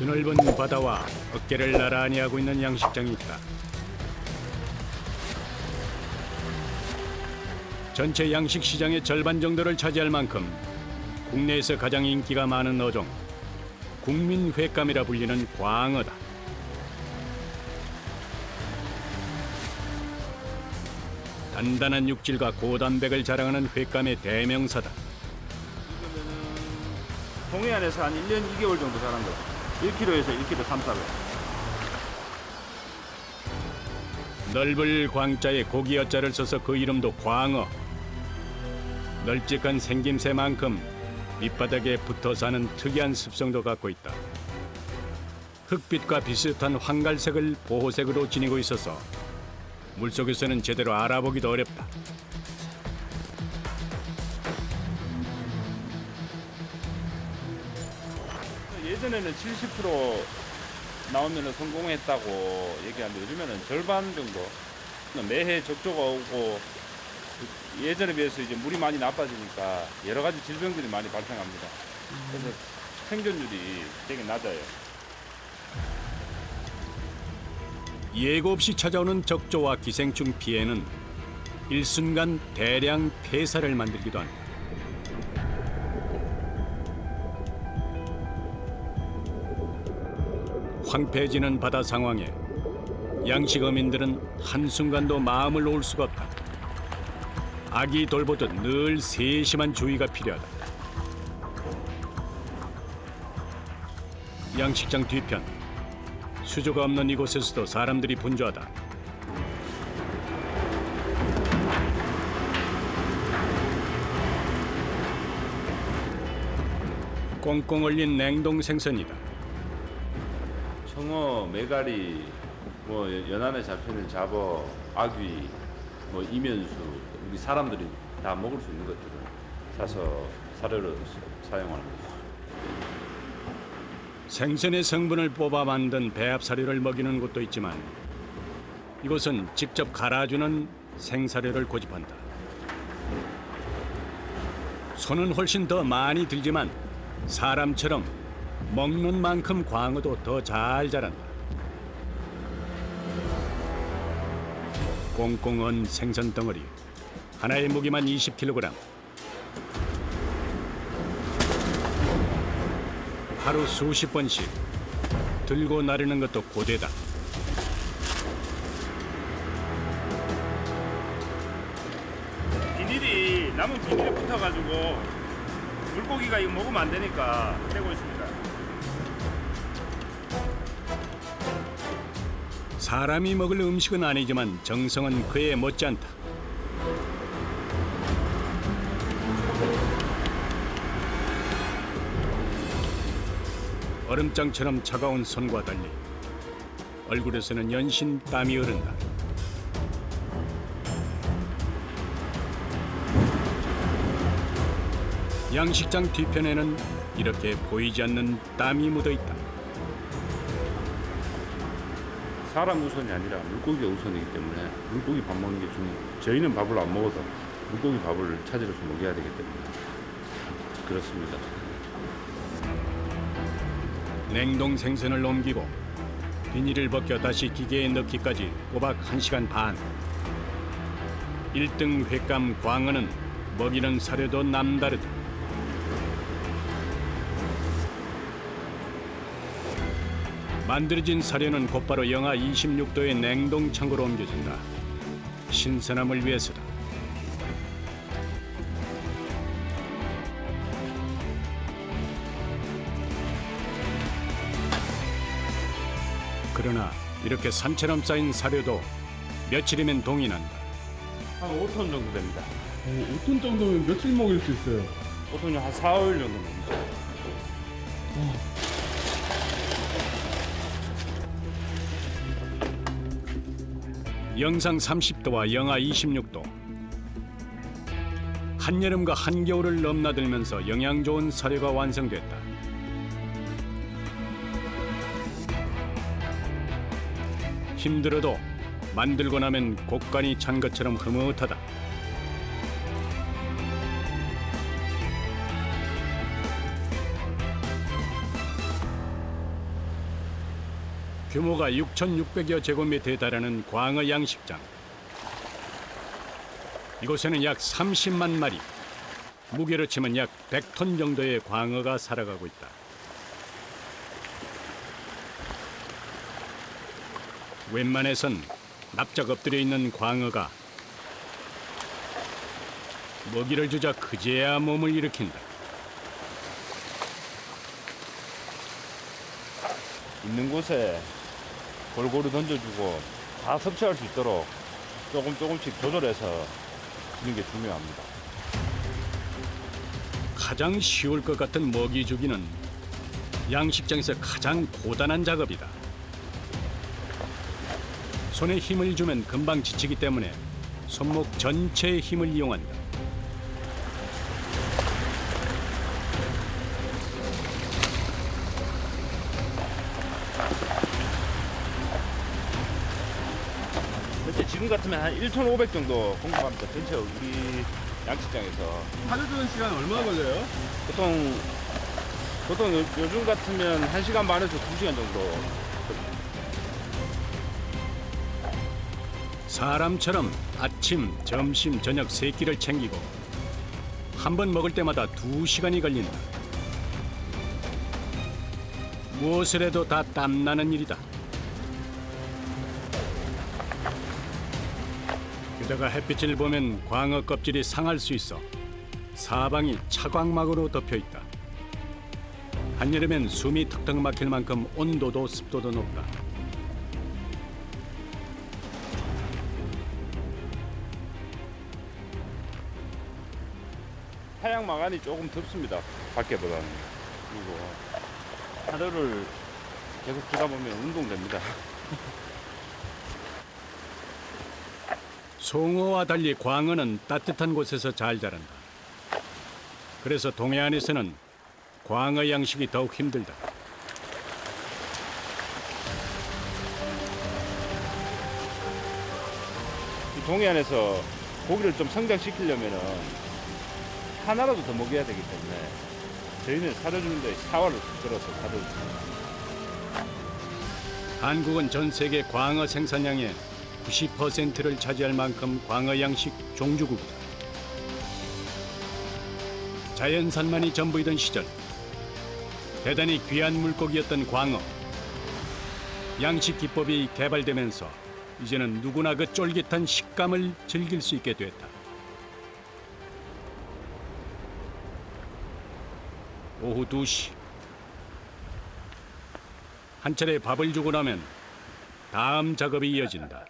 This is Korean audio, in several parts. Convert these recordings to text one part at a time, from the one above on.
드넓은 바다와 어깨를 나란히 하고 있는 양식장이 있다. 전체 양식 시장의 절반 정도를 차지할 만큼 국내에서 가장 인기가 많은 어종, 국민횟감이라 불리는 광어다. 단단한 육질과 고단백을 자랑하는 횟감의 대명사다. 동해안에서 한 1년 2개월 정도 자란 거예요. 1kg에서 1kg 3,400. 넓을 광자에 고기 어자를 써서 그 이름도 광어. 널찍한 생김새만큼 밑바닥에 붙어 사는 특이한 습성도 갖고 있다. 흙빛과 비슷한 황갈색을 보호색으로 지니고 있어서 물속에서는 제대로 알아보기도 어렵다. 예전에는 70% 나오면 성공했다고 얘기하는데 요즘에는 절반 정도. 매해 적조가 오고 예전에 비해서 이제 물이 많이 나빠지니까 여러 가지 질병들이 많이 발생합니다. 그래서 생존율이 되게 낮아요. 예고 없이 찾아오는 적조와 기생충 피해는 일순간 대량 폐사를 만들기도 한다. 황폐해지는 바다 상황에 양식어민들은 한순간도 마음을 놓을 수가 없다. 아기 돌보듯 늘 세심한 주의가 필요하다. 양식장 뒤편, 수조가 없는 이곳에서도 사람들이 분주하다. 꽁꽁 얼린 냉동 생선이다. 청어, 메가리, 뭐 연안에 잡히는 잡어, 아귀, 뭐 이면수, 우리 사람들이 다 먹을 수 있는 것들을 사서 사료로 사용하는 거죠. 생선의 성분을 뽑아 만든 배합 사료를 먹이는 곳도 있지만 이곳은 직접 갈아주는 생사료를 고집한다. 손은 훨씬 더 많이 들지만 사람처럼 먹는 만큼 광어도 더 잘 자란다. 꽁꽁 언 생선 덩어리 하나의 무게만 20kg. 하루 수십 번씩 들고 나르는 것도 고되다. 비닐이 남은 비닐에 붙어가지고 물고기가 이거 먹으면 안 되니까 떼고 있습니다. 사람이 먹을 음식은 아니지만 정성은 그에 못지않다. 얼음장처럼 차가운 손과 달리 얼굴에서는 연신 땀이 흐른다. 양식장 뒤편에는 이렇게 보이지 않는 땀이 묻어 있다. 사람 우선이 아니라 물고기가 우선이기 때문에 물고기 밥 먹는 게 중요해요. 저희는 밥을 안 먹어도 물고기 밥을 찾으러서 먹여야 되기 때문에 그렇습니다. 냉동 생선을 옮기고 비닐을 벗겨 다시 기계에 넣기까지 꼬박 1시간 반. 1등 횟감 광어는 먹이는 사료도 남다르다. 만들어진 사료는 곧바로 영하 26도의 냉동 창고로 옮겨진다. 신선함을 위해서다. 그러나 이렇게 산처럼 쌓인 사료도 며칠이면 동이 난다. 한 5톤 정도 됩니다. 5톤 정도면 며칠 먹일 수 있어요? 5톤이 한 4월 정도 됩니다. 영상 30도와 영하 26도. 한여름과 한겨울을 넘나들면서 영양 좋은 사료가 완성됐다. 힘들어도 만들고 나면 곡간이 찬 것처럼 흐뭇하다. 규모가 6,600여 제곱미터에 달하는 광어 양식장. 이곳에는 약 30만 마리, 무게로 치면 약 100톤 정도의 광어가 살아가고 있다. 웬만해선 납작 엎드려 있는 광어가 먹이를 주자 그제야 몸을 일으킨다. 있는 곳에 골고루 던져주고 다 섭취할 수 있도록 조금씩 조절해서 주는 게 중요합니다. 가장 쉬울 것 같은 먹이 주기는 양식장에서 가장 고단한 작업이다. 손에 힘을 주면 금방 지치기 때문에 손목 전체의 힘을 이용한다. 현재 지금 같으면 한 1,500 정도 공급합니다. 전체 우리 양식장에서. 사려주는 시간 얼마나 걸려요? 보통 요즘 같으면 1시간 반에서 2시간 정도. 사람처럼 아침, 점심, 저녁 세 끼를 챙기고 한 번 먹을 때마다 2시간이 걸린다. 무엇을 해도 다 땀나는 일이다. 게다가 햇빛을 보면 광어 껍질이 상할 수 있어 사방이 차광막으로 덮여 있다. 한여름엔 숨이 턱턱 막힐 만큼 온도도 습도도 높다.太阳마감이 조금 덥습니다. 밖에보다는. 그리고 하루를 계속 주다 보면 운동됩니다. 송어와 달리 광어는 따뜻한 곳에서 잘 자란다. 그래서 동해안에서는 광어 양식이 더욱 힘들다. 이 동해안에서 고기를 좀 성장시키려면은 하나라도 더 먹여야 되기 때문에 저희는 사료주는데 사활을 들어서 사료줍니다. 한국은 전 세계 광어 생산량의 90%를 차지할 만큼 광어 양식 종주국이다. 자연산만이 전부이던 시절, 대단히 귀한 물고기였던 광어. 양식 기법이 개발되면서 이제는 누구나 그 쫄깃한 식감을 즐길 수 있게 됐다. 오후 2시. 한 차례 밥을 주고 나면 다음 작업이 이어진다.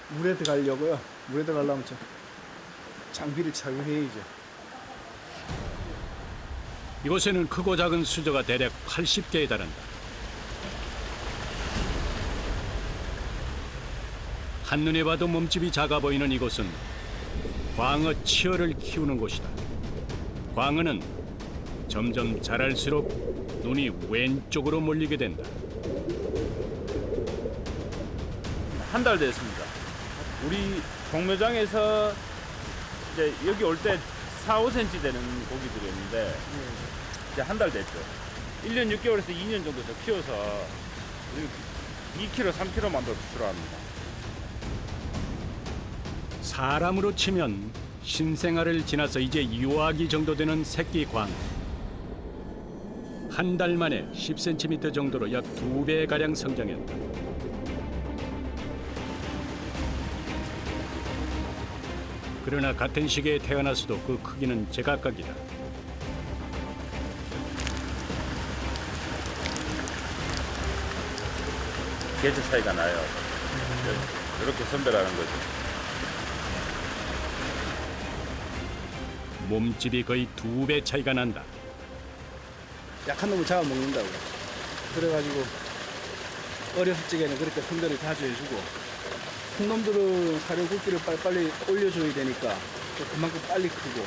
물에 들어가려고요. 물에 들어가려면 장비를 착용해야죠. 이곳에는 크고 작은 수조가 대략 80개에 달한다. 한눈에 봐도 몸집이 작아 보이는 이곳은 광어 치어를 키우는 곳이다. 광어는 점점 자랄수록 눈이 왼쪽으로 몰리게 된다. 한 달 됐습니다. 우리 종묘장에서 이제 여기 올 때 4, 5cm 되는 고기들이었는데 이제 한 달 됐죠. 1년 6개월에서 2년 정도 더 키워서 2kg, 3kg 만들어 수출합니다. 사람으로 치면 신생아를 지나서 이제 유아기 정도 되는 새끼 광어. 한 달 만에 10cm 정도로 약 2배가량 성장했다. 그러나 같은 시기에 태어나서도 그 크기는 제각각이다. 개체 차이가 나요. 이렇게 선별하는 거죠. 몸집이 거의 2배 차이가 난다. 약한 놈을 잡아먹는다고. 그래가지고 어렸을 적에는 그렇게 선별을 자주 해주고 큰 놈들은 사료 굵기를 빨리 올려줘야 되니까 또 그만큼 빨리 크고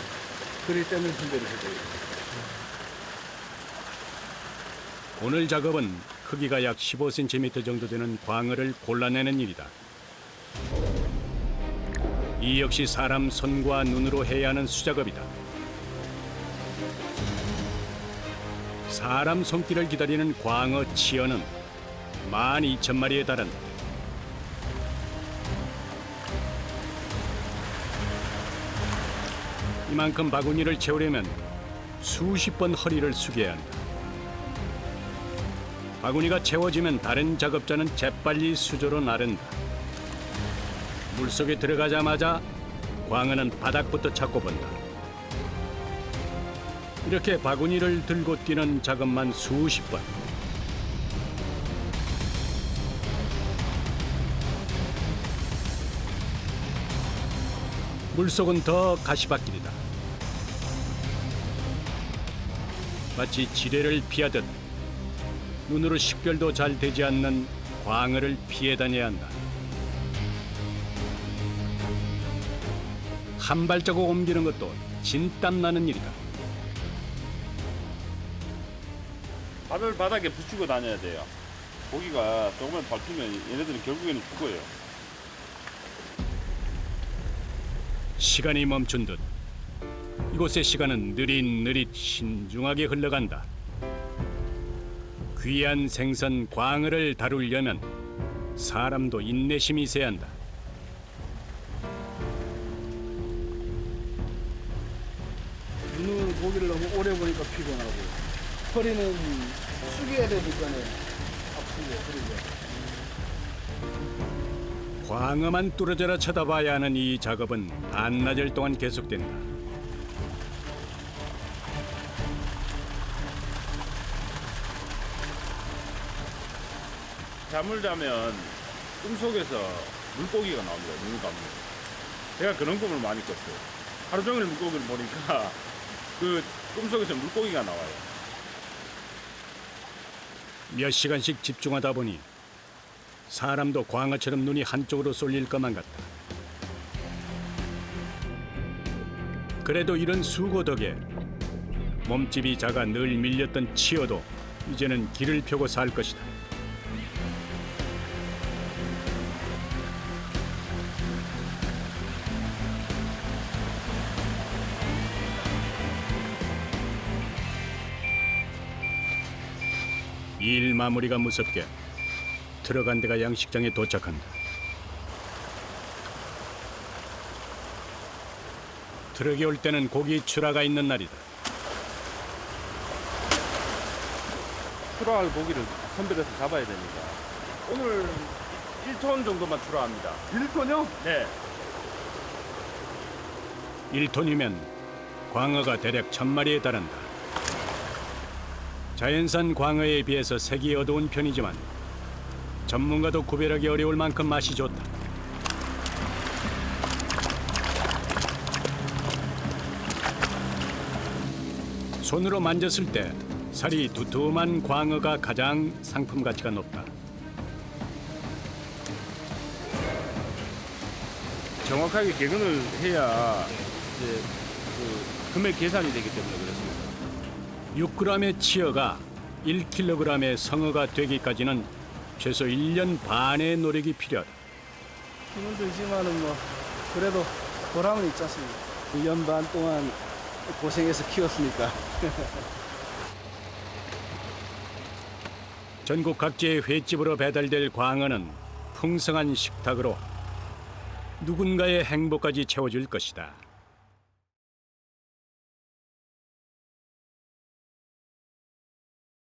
그럴 때는 선별을 해줘요. 오늘 작업은 크기가 약 15cm 정도 되는 광어를 골라내는 일이다. 이 역시 사람 손과 눈으로 해야 하는 수작업이다. 사람 손길을 기다리는 광어 치어는 12,000마리에 달한다. 이만큼 바구니를 채우려면 수십 번 허리를 숙여야 한다. 바구니가 채워지면 다른 작업자는 재빨리 수조로 나른다. 물속에 들어가자마자 광어는 바닥부터 찾고 본다. 이렇게 바구니를 들고 뛰는 작업만 수십 번. 물속은 더 가시밭길이다. 마치 지뢰를 피하듯 눈으로 식별도 잘 되지 않는 광어를 피해 다녀야 한다. 한 발자국 옮기는 것도 진땀 나는 일이다. 발을 바닥에 붙이고 다녀야 돼요. 고기가 조금만 밟히면 얘네들은 결국에는 죽어요. 시간이 멈춘 듯 이곳의 시간은 느릿느릿 신중하게 흘러간다. 귀한 생선 광어를 다루려면 사람도 인내심이 있어야 한다. 눈은 고기를 너무 오래 보니까 피곤하고 허리는 숙여야 되니까는 아프고 그러죠. 광어만 뚫어져라 쳐다봐야 하는 이 작업은 반나절 동안 계속된다. 잠을 자면 꿈속에서 물고기가 나옵니다. 눈을 감으면. 제가 그런 꿈을 많이 꿨어요. 하루 종일 물고기를 보니까 그 꿈속에서 물고기가 나와요. 몇 시간씩 집중하다 보니 사람도 광어처럼 눈이 한쪽으로 쏠릴 것만 같다. 그래도 이런 수고 덕에 몸집이 작아 늘 밀렸던 치어도 이제는 길을 펴고 살 것이다. 일 마무리가 무섭게 들어간 데가 양식장에 도착한다. 트럭이 올 때는 고기 출하가 있는 날이다. 출하할 고기를 선별해서 잡아야 되니까 오늘 1톤 정도만 출하합니다. 1톤이요? 네. 1톤이면 광어가 대략 1,000마리에 달한다. 자연산 광어에 비해서 색이 어두운 편이지만 전문가도 구별하기 어려울 만큼 맛이 좋다. 손으로 만졌을 때 살이 두툼한 광어가 가장 상품 가치가 높다. 정확하게 개근을 해야 이제 그 금액 계산이 되기 때문에 그렇습니다. 6g의 치어가 1kg의 성어가 되기까지는 최소 1년 반의 노력이 필요하다. 힘은 들지만은 뭐 그래도 보람은 있지 않습니까? 1년 반 동안 고생해서 키웠으니까. 전국 각지의 횟집으로 배달될 광어는 풍성한 식탁으로 누군가의 행복까지 채워줄 것이다.